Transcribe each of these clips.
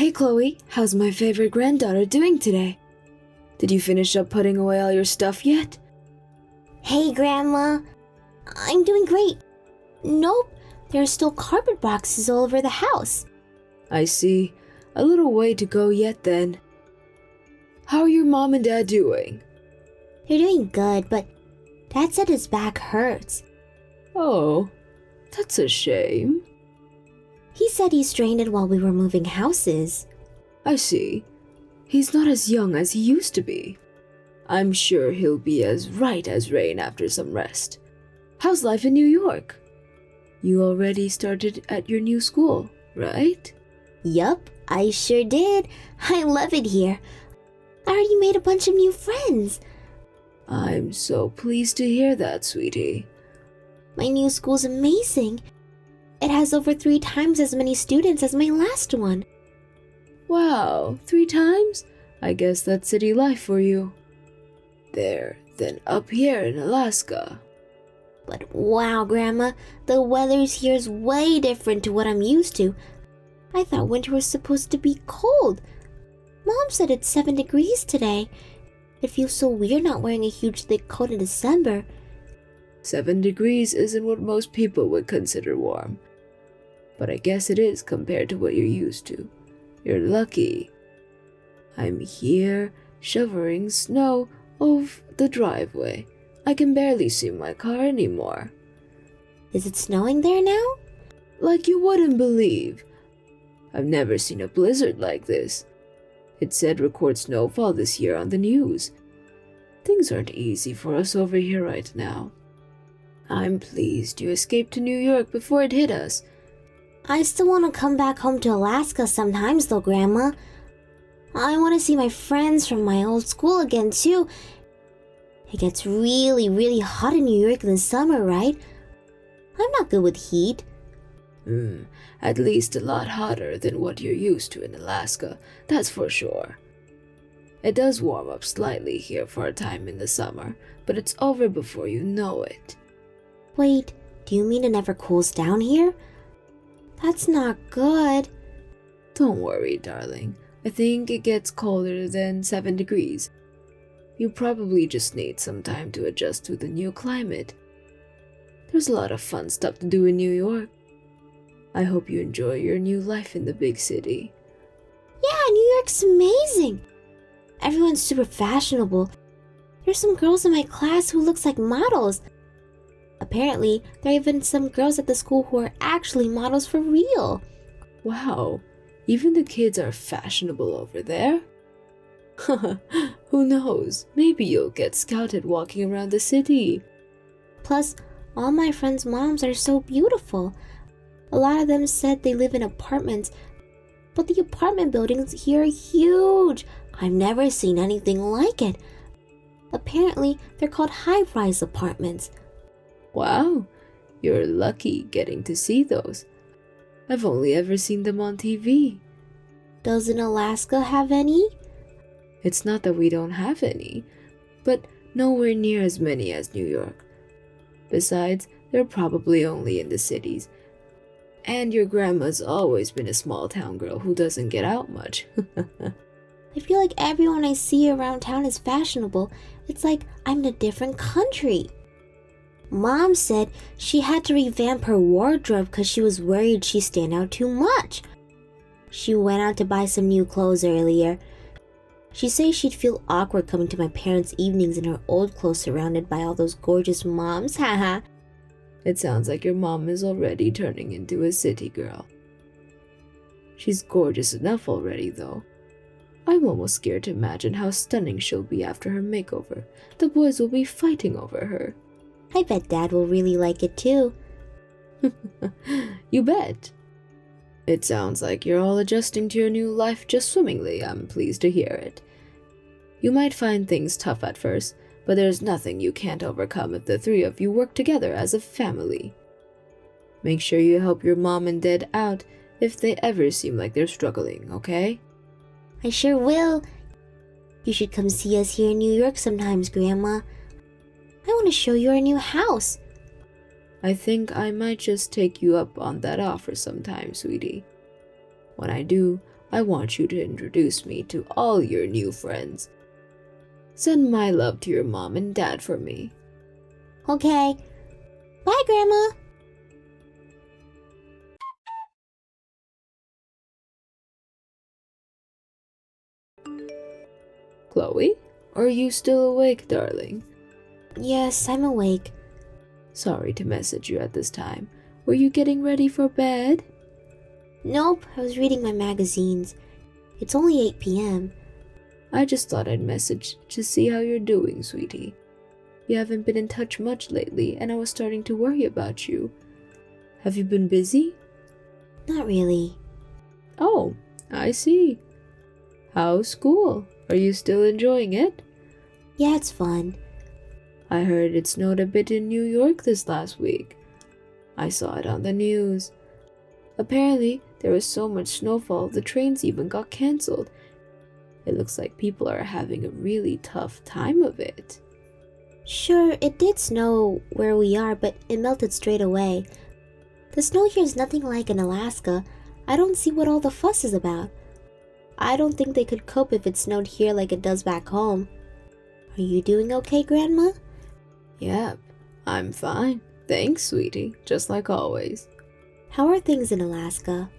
Hey Chloe, how's my favorite granddaughter doing today? Did you finish up putting away all your stuff yet? Hey Grandma, I'm doing great. Nope, there are still cardboard boxes all over the house. I see. A little way to go yet then. How are your mom and dad doing? They're doing good, but Dad said his back hurts. Oh, that's a shame. He said he strained it while we were moving houses. I see. He's not as young as he used to be. I'm sure he'll be as right as rain after some rest. How's life in New York? You already started at your new school, right? Yup, I sure did. I love it here. I already made a bunch of new friends. I'm so pleased to hear that, sweetie. My new school's amazing. It has over 3 times as many students as my last one. Wow, 3 times? I guess that's city life for you. There, then up here in Alaska. But wow, Grandma, the weather here is way different to what I'm used to. I thought winter was supposed to be cold. Mom said it's 7 degrees today. It feels so weird not wearing a huge thick coat in December. 7 degrees isn't what most people would consider warm. But I guess it is compared to what you're used to. You're lucky. I'm here shoveling snow off the driveway. I can barely see my car anymore. Is it snowing there now? Like you wouldn't believe. I've never seen a blizzard like this. It said record snowfall this year on the news. Things aren't easy for us over here right now. I'm pleased you escaped to New York before it hit us. I still want to come back home to Alaska sometimes though, Grandma. I want to see my friends from my old school again too. It gets really hot in New York in the summer, right? I'm not good with heat. At least a lot hotter than what you're used to in Alaska, that's for sure. It does warm up slightly here for a time in the summer, but it's over before you know it. Wait, do you mean it never cools down here? That's not good. Don't worry, darling. I think it gets colder than 7 degrees. You probably just need some time to adjust to the new climate. There's a lot of fun stuff to do in New York. I hope you enjoy your new life in the big city. Yeah, New York's amazing. Everyone's super fashionable. There's some girls in my class who looks like models. Apparently, there are even some girls at the school who are actually models for real. Wow, even the kids are fashionable over there? Who knows, maybe you'll get scouted walking around the city. Plus, all my friends' moms are so beautiful. A lot of them said they live in apartments, but the apartment buildings here are huge. I've never seen anything like it. Apparently, they're called high-rise apartments. Wow, you're lucky getting to see those. I've only ever seen them on TV. Doesn't Alaska have any? It's not that we don't have any, but nowhere near as many as New York. Besides, they're probably only in the cities. And your grandma's always been a small town girl who doesn't get out much. I feel like everyone I see around town is fashionable. It's like I'm in a different country. Mom said she had to revamp her wardrobe because she was worried she'd stand out too much. She went out to buy some new clothes earlier. She says she'd feel awkward coming to my parents' evenings in her old clothes surrounded by all those gorgeous moms, haha. It sounds like your mom is already turning into a city girl. She's gorgeous enough already, though. I'm almost scared to imagine how stunning she'll be after her makeover. The boys will be fighting over her. I bet Dad will really like it too. You bet. It sounds like you're all adjusting to your new life just swimmingly. I'm pleased to hear it. You might find things tough at first, but there's nothing you can't overcome if the 3 of you work together as a family. Make sure you help your mom and dad out if they ever seem like they're struggling, okay? I sure will. You should come see us here in New York sometimes, Grandma. I want to show you our new house. I think I might just take you up on that offer sometime, sweetie. When I do, I want you to introduce me to all your new friends. Send my love to your mom and dad for me. Okay. Bye, Grandma. Chloe, are you still awake, darling? Yes, I'm awake. Sorry to message you at this time. Were you getting ready for bed? Nope, I was reading my magazines. It's only 8 p.m. I just thought I'd message to see how you're doing, sweetie. You haven't been in touch much lately, and I was starting to worry about you. Have you been busy? Not really. Oh, I see. How's school? Are you still enjoying it? Yeah, it's fun. I heard it snowed a bit in New York this last week. I saw it on the news. Apparently, there was so much snowfall the trains even got cancelled. It looks like people are having a really tough time of it. Sure, it did snow where we are, but it melted straight away. The snow here is nothing like in Alaska. I don't see what all the fuss is about. I don't think they could cope if it snowed here like it does back home. Are you doing okay, Grandma? Yep, I'm fine. Thanks, sweetie, just like always. How are things in Alaska?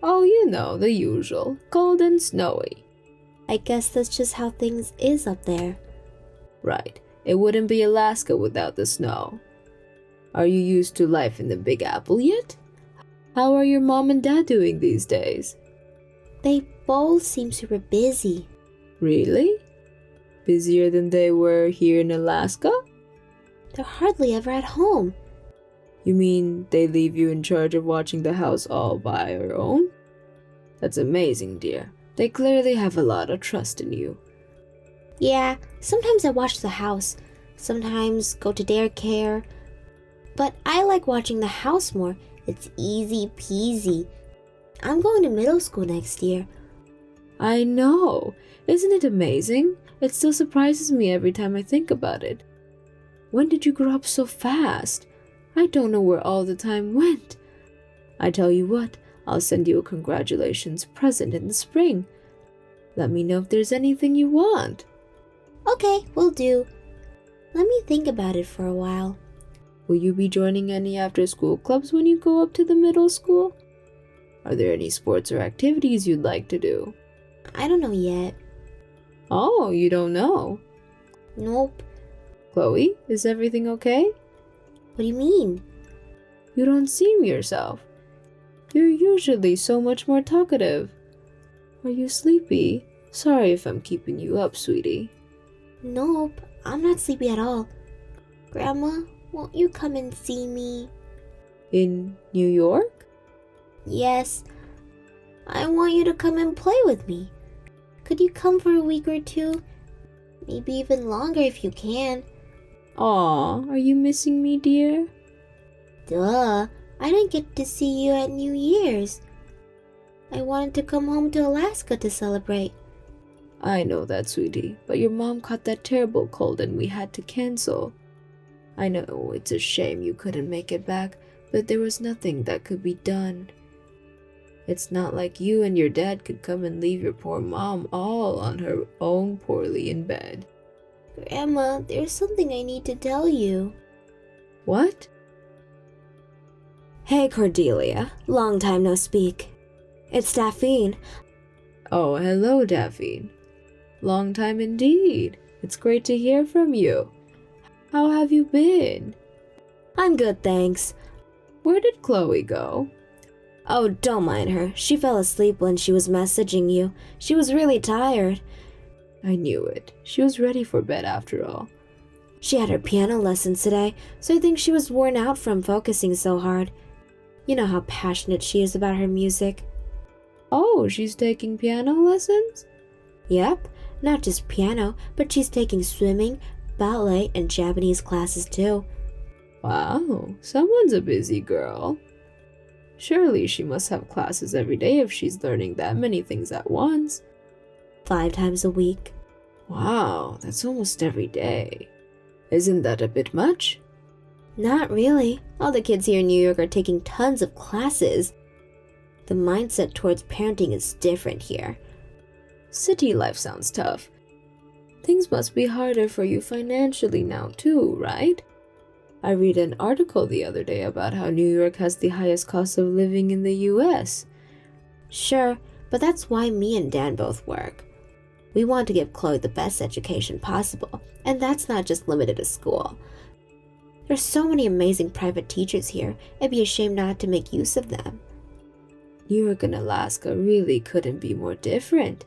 Oh, you know, the usual. Cold and snowy. I guess that's just how things is up there. Right. It wouldn't be Alaska without the snow. Are you used to life in the Big Apple yet? How are your mom and dad doing these days? They both seem super busy. Really? Busier than they were here in Alaska? They're hardly ever at home. You mean they leave you in charge of watching the house all by your own? That's amazing, dear. They clearly have a lot of trust in you. Yeah, sometimes I watch the house, sometimes go to daycare. But I like watching the house more. It's easy peasy. I'm going to middle school next year. I know. Isn't it amazing? It still surprises me every time I think about it. When did you grow up so fast? I don't know where all the time went. I tell you what, I'll send you a congratulations present in the spring. Let me know if there's anything you want. Okay, will do. Let me think about it for a while. Will you be joining any after-school clubs when you go up to the middle school? Are there any sports or activities you'd like to do? I don't know yet. Oh, you don't know? Nope. Chloe, is everything okay? What do you mean? You don't seem yourself. You're usually so much more talkative. Are you sleepy? Sorry if I'm keeping you up, sweetie. Nope, I'm not sleepy at all. Grandma, won't you come and see me? In New York? Yes. I want you to come and play with me. Could you come for a week or two? Maybe even longer if you can. Aw, are you missing me, dear? Duh, I didn't get to see you at New Year's. I wanted to come home to Alaska to celebrate. I know that, sweetie, but your mom caught that terrible cold and we had to cancel. I know it's a shame you couldn't make it back, but there was nothing that could be done. It's not like you and your dad could come and leave your poor mom all on her own poorly in bed. Grandma, there's something I need to tell you. What? Hey, Cordelia. Long time no speak. It's Daphne. Oh, hello, Daphne. Long time indeed. It's great to hear from you. How have you been? I'm good, thanks. Where did Chloe go? Oh, don't mind her. She fell asleep when she was messaging you. She was really tired. I knew it. She was ready for bed after all. She had her piano lessons today, so I think she was worn out from focusing so hard. You know how passionate she is about her music. Oh, she's taking piano lessons? Yep, not just piano, but she's taking swimming, ballet, and Japanese classes too. Wow, someone's a busy girl. Surely she must have classes every day if she's learning that many things at once. 5 times a week. Wow, that's almost every day. Isn't that a bit much? Not really. All the kids here in New York are taking tons of classes. The mindset towards parenting is different here. City life sounds tough. Things must be harder for you financially now too, right? I read an article the other day about how New York has the highest cost of living in the US. Sure, but that's why me and Dan both work. We want to give Chloe the best education possible, and that's not just limited to school. There's so many amazing private teachers here, it'd be a shame not to make use of them. New York and Alaska really couldn't be more different.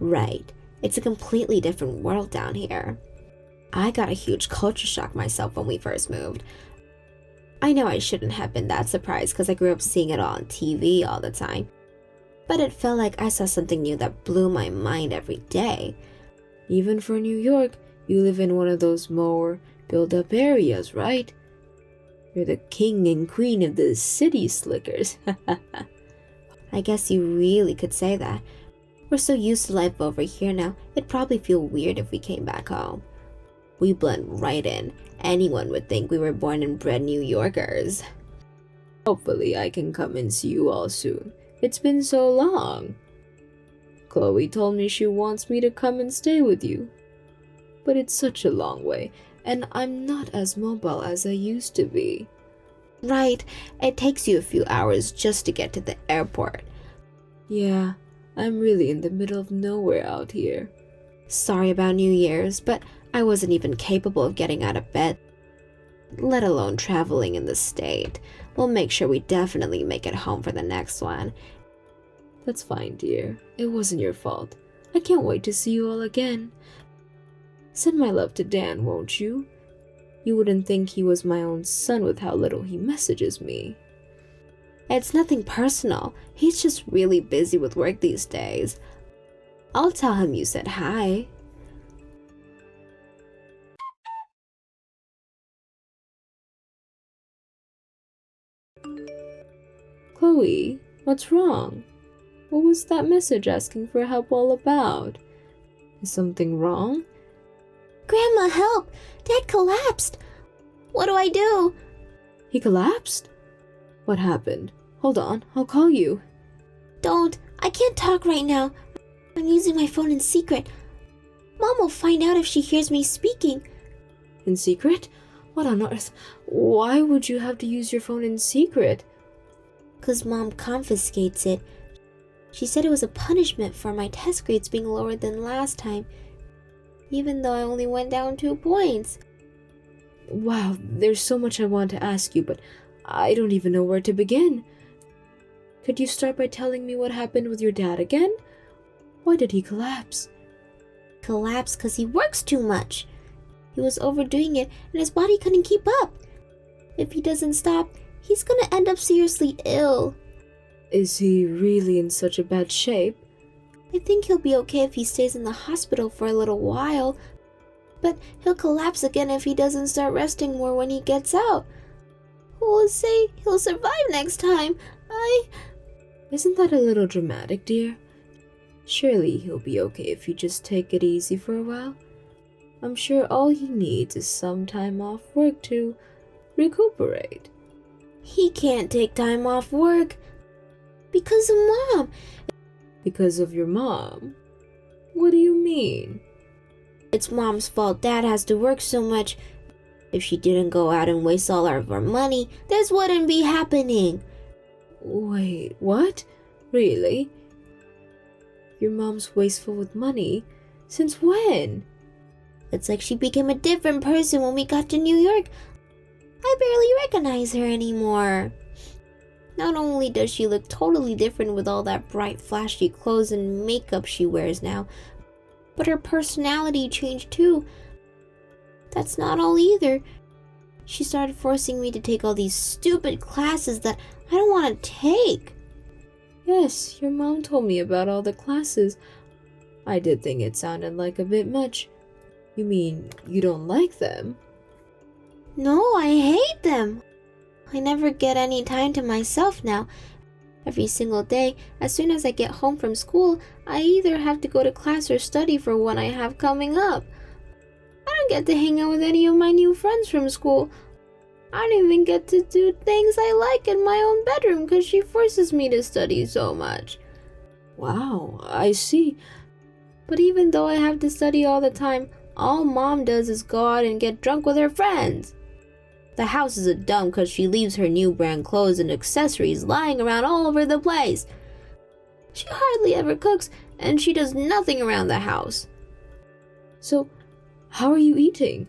Right, it's a completely different world down here. I got a huge culture shock myself when we first moved. I know I shouldn't have been that surprised because I grew up seeing it all on TV all the time, but it felt like I saw something new that blew my mind every day. Even for New York, you live in one of those more built-up areas, right? You're the king and queen of the city slickers. I guess you really could say that. We're so used to life over here now, it'd probably feel weird if we came back home. We blend right in. Anyone would think we were born and bred New Yorkers. Hopefully I can come and see you all soon. It's been so long. Chloe told me she wants me to come and stay with you. But it's such a long way, and I'm not as mobile as I used to be. Right, it takes you a few hours just to get to the airport. Yeah, I'm really in the middle of nowhere out here. Sorry about New Year's, but I wasn't even capable of getting out of bed, let alone traveling in the state. We'll make sure we definitely make it home for the next one. That's fine, dear. It wasn't your fault. I can't wait to see you all again. Send my love to Dan, won't you? You wouldn't think he was my own son with how little he messages me. It's nothing personal. He's just really busy with work these days. I'll tell him you said hi. Chloe, what's wrong? What was that message asking for help all about? Is something wrong? Grandma, help! Dad collapsed! What do I do? He collapsed? What happened? Hold on, I'll call you. Don't. I can't talk right now. I'm using my phone in secret. Mom will find out if she hears me speaking. In secret? What on earth? Why would you have to use your phone in secret? 'Cause Mom confiscates it. She said it was a punishment for my test grades being lower than last time, even though I only went down 2 points. Wow, there's so much I want to ask you, but I don't even know where to begin. Could you start by telling me what happened with your dad again? Why did he collapse? Collapsed 'cause he works too much. He was overdoing it and his body couldn't keep up. If he doesn't stop, he's gonna end up seriously ill. Is he really in such a bad shape? I think he'll be okay if he stays in the hospital for a little while, but he'll collapse again if he doesn't start resting more when he gets out. Who will say he'll survive next time? Isn't that a little dramatic, dear? Surely he'll be okay if you just take it easy for a while. I'm sure all he needs is some time off work to recuperate. He can't take time off work because of Mom. Because of your mom? What do you mean? It's Mom's fault Dad has to work so much. If she didn't go out and waste all of our money, this wouldn't be happening. Wait, what? Really? Your mom's wasteful with money? Since when? It's like she became a different person when we got to New York. I barely recognize her anymore. Not only does she look totally different with all that bright, flashy clothes and makeup she wears now, but her personality changed too. That's not all either. She started forcing me to take all these stupid classes that I don't want to take. Yes, your mom told me about all the classes. I did think it sounded like a bit much. You mean you don't like them? No, I hate them. I never get any time to myself now. Every single day, as soon as I get home from school, I either have to go to class or study for what I have coming up. I don't get to hang out with any of my new friends from school. I don't even get to do things I like in my own bedroom because she forces me to study so much. Wow, I see. But even though I have to study all the time, all Mom does is go out and get drunk with her friends. The house is a dump because she leaves her new brand clothes and accessories lying around all over the place. She hardly ever cooks, and she does nothing around the house. So, how are you eating?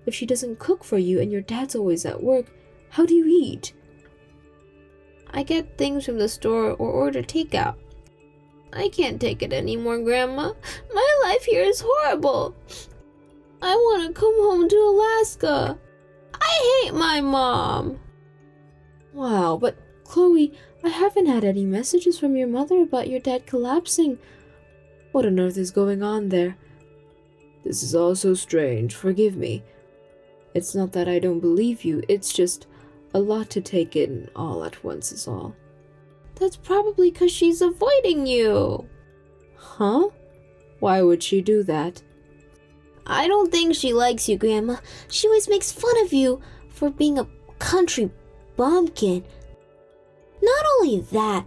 If she doesn't cook for you and your dad's always at work, how do you eat? I get things from the store or order takeout. I can't take it anymore, Grandma. My life here is horrible. I want to come home to Alaska. I hate my mom. Wow, but Chloe, I haven't had any messages from your mother about your dad collapsing. What on earth is going on there? This is all so strange, forgive me. It's not that I don't believe you, it's just a lot to take in all at once is all. That's probably because she's avoiding you. Huh? Why would she do that? I don't think she likes you, Grandma. She always makes fun of you for being a country bumpkin. Not only that,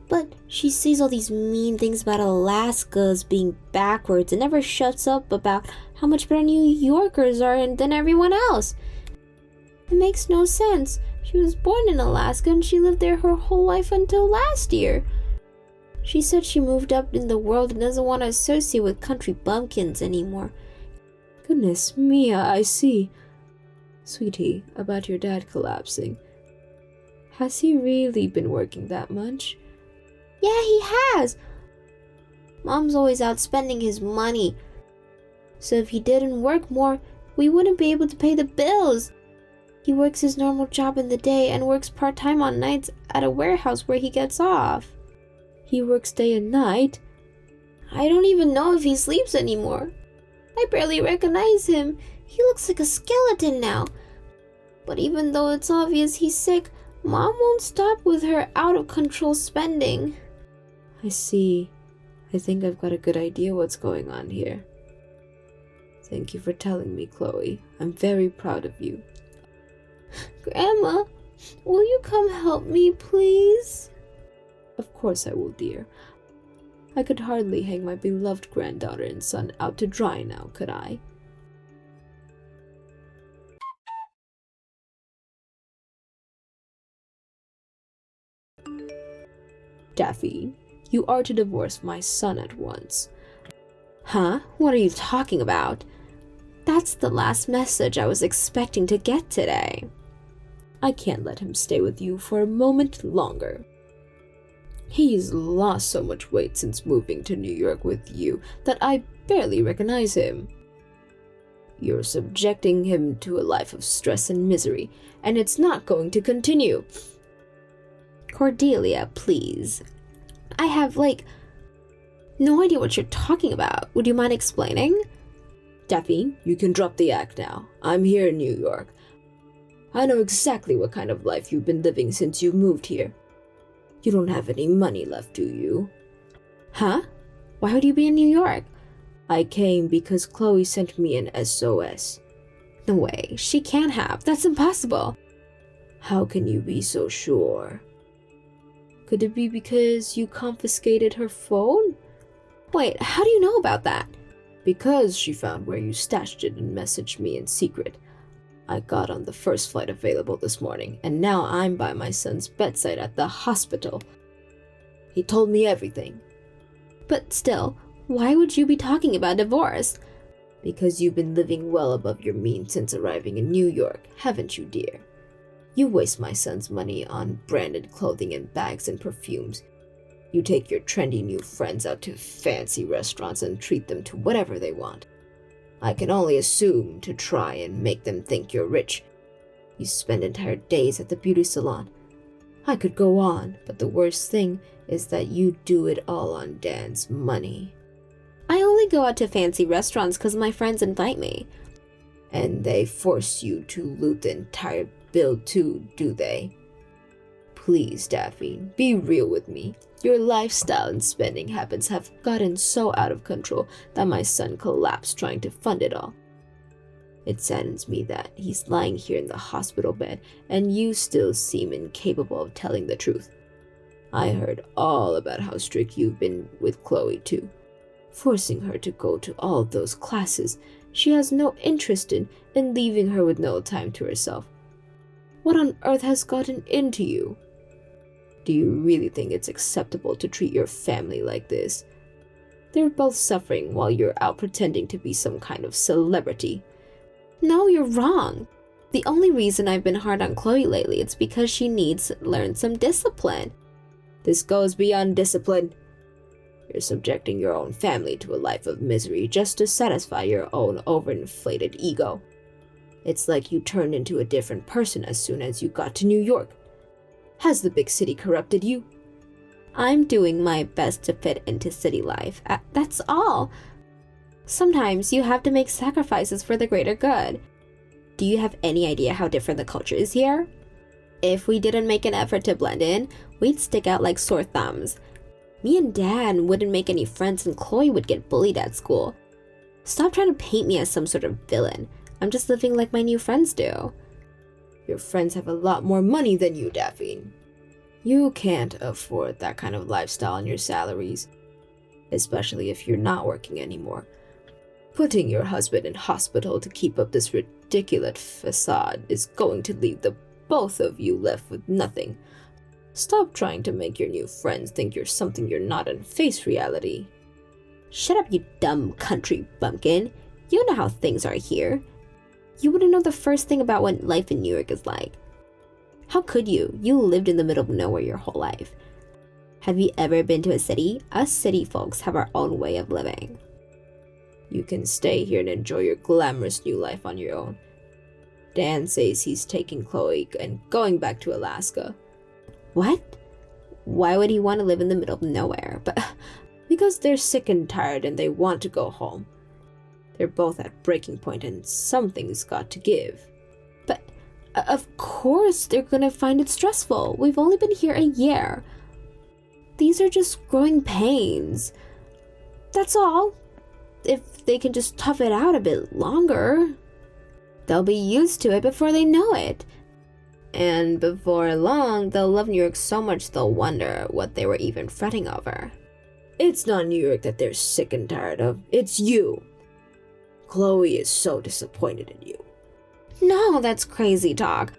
but she says all these mean things about Alaska as being backwards and never shuts up about how much better New Yorkers are than everyone else. It makes no sense. She was born in Alaska and she lived there her whole life until last year. She said she moved up in the world and doesn't want to associate with country bumpkins anymore. Goodness, Mia, I see. Sweetie, about your dad collapsing. Has he really been working that much? Yeah, he has. Mom's always out spending his money. So if he didn't work more, we wouldn't be able to pay the bills. He works his normal job in the day and works part-time on nights at a warehouse where he gets off. He works day and night? I don't even know if he sleeps anymore. I barely recognize him. He looks like a skeleton now. But even though it's obvious he's sick, Mom won't stop with her out-of-control spending. I see. I think I've got a good idea what's going on here. Thank you for telling me, Chloe. I'm very proud of you. Grandma, will you come help me, please? Of course I will, dear. I could hardly hang my beloved granddaughter and son out to dry now, could I? Daffy, you are to divorce my son at once. Huh? What are you talking about? That's the last message I was expecting to get today. I can't let him stay with you for a moment longer. He's lost so much weight since moving to New York with you that I barely recognize him. You're subjecting him to a life of stress and misery, and it's not going to continue. Cordelia, please. I have, no idea what you're talking about. Would you mind explaining? Daffy, you can drop the act now. I'm here in New York. I know exactly what kind of life you've been living since you moved here. You don't have any money left, do you? Huh? Why would you be in New York? I came because Chloe sent me an SOS. No way. She can't have. That's impossible. How can you be so sure? Could it be because you confiscated her phone? Wait, how do you know about that? Because she found where you stashed it and messaged me in secret. I got on the first flight available this morning, and now I'm by my son's bedside at the hospital. He told me everything. But still, why would you be talking about divorce? Because you've been living well above your means since arriving in New York, haven't you, dear? You waste my son's money on branded clothing and bags and perfumes. You take your trendy new friends out to fancy restaurants and treat them to whatever they want. I can only assume to try and make them think you're rich. You spend entire days at the beauty salon. I could go on, but the worst thing is that you do it all on Dan's money. I only go out to fancy restaurants because my friends invite me. And they force you to loot the entire bill too, do they? Please, Daffy, be real with me. Your lifestyle and spending habits have gotten so out of control that my son collapsed trying to fund it all. It saddens me that he's lying here in the hospital bed and you still seem incapable of telling the truth. I heard all about how strict you've been with Chloe too, forcing her to go to all those classes she has no interest in and leaving her with no time to herself. What on earth has gotten into you? Do you really think it's acceptable to treat your family like this? They're both suffering while you're out pretending to be some kind of celebrity. No, you're wrong. The only reason I've been hard on Chloe lately is because she needs to learn some discipline. This goes beyond discipline. You're subjecting your own family to a life of misery just to satisfy your own overinflated ego. It's like you turned into a different person as soon as you got to New York. Has the big city corrupted you? I'm doing my best to fit into city life. That's all. Sometimes you have to make sacrifices for the greater good. Do you have any idea how different the culture is here? If we didn't make an effort to blend in, we'd stick out like sore thumbs. Me and Dan wouldn't make any friends and Chloe would get bullied at school. Stop trying to paint me as some sort of villain. I'm just living like my new friends do. Your friends have a lot more money than you, Daphne. You can't afford that kind of lifestyle on your salaries, especially if you're not working anymore. Putting your husband in hospital to keep up this ridiculous facade is going to leave the both of you left with nothing. Stop trying to make your new friends think you're something you're not and face reality. Shut up, you dumb country bumpkin. You know how things are here. You wouldn't know the first thing about what life in New York is like. How could you? You lived in the middle of nowhere your whole life. Have you ever been to a city? Us city folks have our own way of living. You can stay here and enjoy your glamorous new life on your own. Dan says he's taking Chloe and going back to Alaska. What? Why would he want to live in the middle of nowhere? But because they're sick and tired and they want to go home. They're both at breaking point and something's got to give. But of course they're gonna find it stressful. We've only been here a year. These are just growing pains. That's all. If they can just tough it out a bit longer, they'll be used to it before they know it. And before long, they'll love New York so much they'll wonder what they were even fretting over. It's not New York that they're sick and tired of. It's you. Chloe is so disappointed in you. No, that's crazy talk.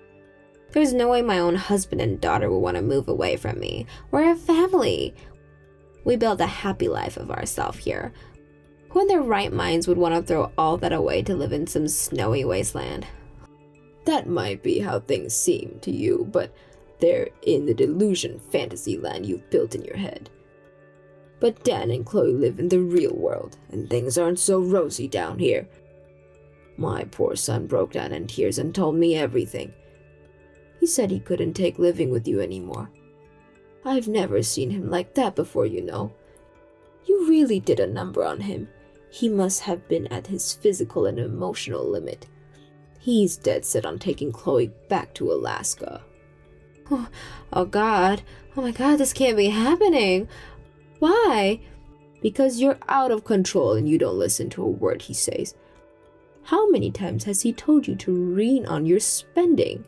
There's no way my own husband and daughter would want to move away from me. We're a family. We built a happy life of ourselves here. Who in their right minds would want to throw all that away to live in some snowy wasteland? That might be how things seem to you, but they're in the delusion fantasy land you've built in your head. But Dan and Chloe live in the real world, and things aren't so rosy down here. My poor son broke down in tears and told me everything. He said he couldn't take living with you anymore. I've never seen him like that before, you know. You really did a number on him. He must have been at his physical and emotional limit. He's dead set on taking Chloe back to Alaska. Oh God. Oh my God, this can't be happening. Why? Because you're out of control and you don't listen to a word he says. How many times has he told you to rein on your spending?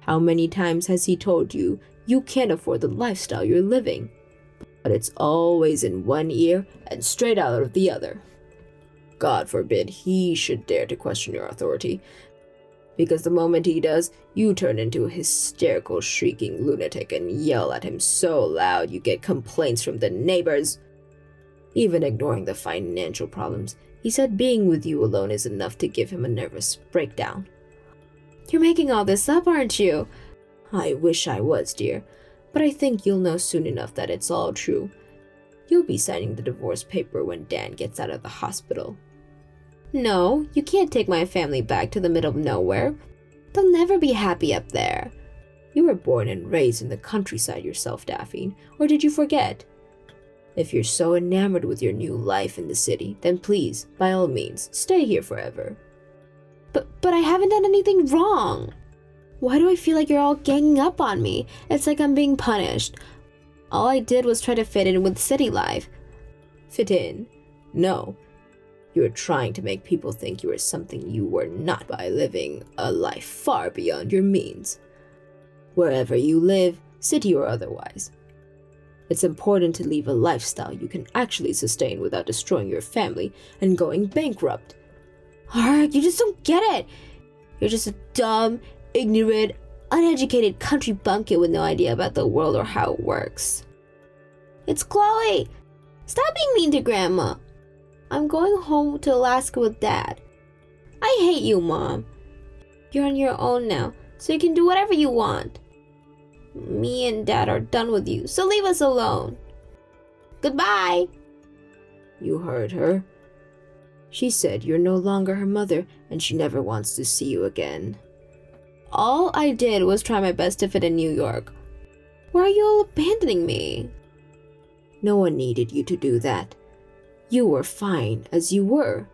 How many times has he told you you can't afford the lifestyle you're living? But it's always in one ear and straight out of the other. God forbid he should dare to question your authority, because the moment he does, you turn into a hysterical, shrieking lunatic and yell at him so loud you get complaints from the neighbors. Even ignoring the financial problems, he said being with you alone is enough to give him a nervous breakdown. You're making all this up, aren't you? I wish I was, dear, but I think you'll know soon enough that it's all true. You'll be signing the divorce paper when Dan gets out of the hospital. No, you can't take my family back to the middle of nowhere. They'll never be happy up there. You were born and raised in the countryside yourself, Daphne, or did you forget? If you're so enamored with your new life in the city, then please, by all means, stay here forever. But I haven't done anything wrong. Why do I feel like you're all ganging up on me? It's like I'm being punished. All I did was try to fit in with city life. Fit in? No. You are trying to make people think you are something you were not by living a life far beyond your means. Wherever you live, city or otherwise, it's important to leave a lifestyle you can actually sustain without destroying your family and going bankrupt. Ark, you just don't get it. You're just a dumb, ignorant, uneducated country bumpkin with no idea about the world or how it works. It's Chloe! Stop being mean to Grandma. I'm going home to Alaska with Dad. I hate you, Mom. You're on your own now, so you can do whatever you want. Me and Dad are done with you, so leave us alone. Goodbye! You heard her. She said you're no longer her mother and she never wants to see you again. All I did was try my best to fit in New York. Why are you all abandoning me? No one needed you to do that. You were fine as you were.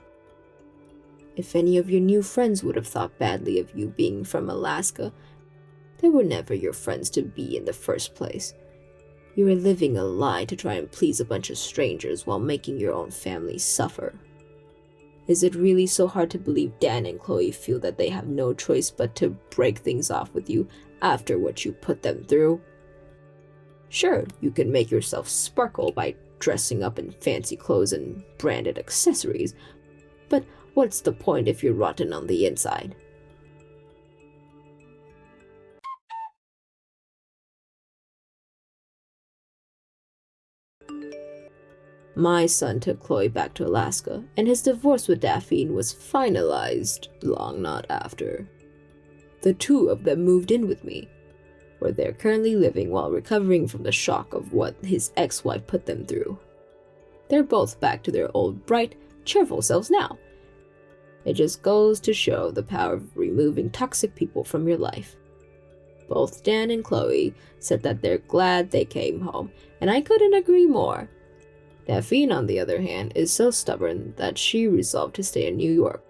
If any of your new friends would have thought badly of you being from Alaska, they were never your friends to be in the first place. You were living a lie to try and please a bunch of strangers while making your own family suffer. Is it really so hard to believe Dan and Chloe feel that they have no choice but to break things off with you after what you put them through? Sure, you can make yourself sparkle by dressing up in fancy clothes and branded accessories, but what's the point if you're rotten on the inside? My son took Chloe back to Alaska, and his divorce with Daphne was finalized long not after. The two of them moved in with me, where they're currently living while recovering from the shock of what his ex-wife put them through. They're both back to their old, bright, cheerful selves now. It just goes to show the power of removing toxic people from your life. Both Dan and Chloe said that they're glad they came home, and I couldn't agree more. Daphne, on the other hand, is so stubborn that she resolved to stay in New York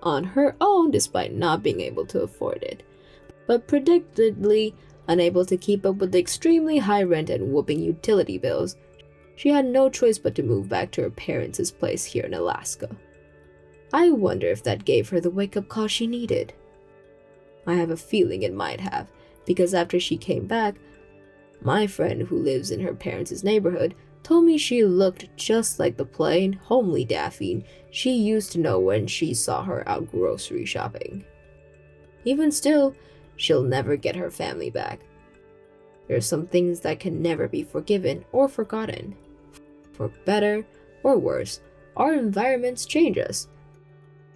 on her own despite not being able to afford it, but predictably unable to keep up with the extremely high rent and whooping utility bills. She had no choice but to move back to her parents' place here in Alaska. I wonder if that gave her the wake-up call she needed. I have a feeling it might have, because after she came back, my friend who lives in her parents' neighborhood told me she looked just like the plain, homely Daphne she used to know when she saw her out grocery shopping. Even still, she'll never get her family back. There are some things that can never be forgiven or forgotten. For better or worse, our environments change us.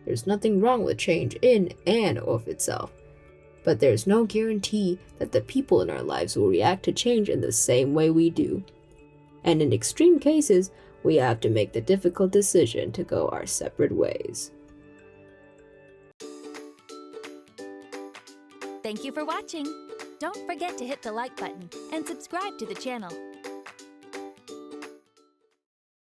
There's nothing wrong with change in and of itself, but there's no guarantee that the people in our lives will react to change in the same way we do. And in extreme cases, we have to make the difficult decision to go our separate ways. Thank you for watching. Don't forget to hit the like button and subscribe to the channel.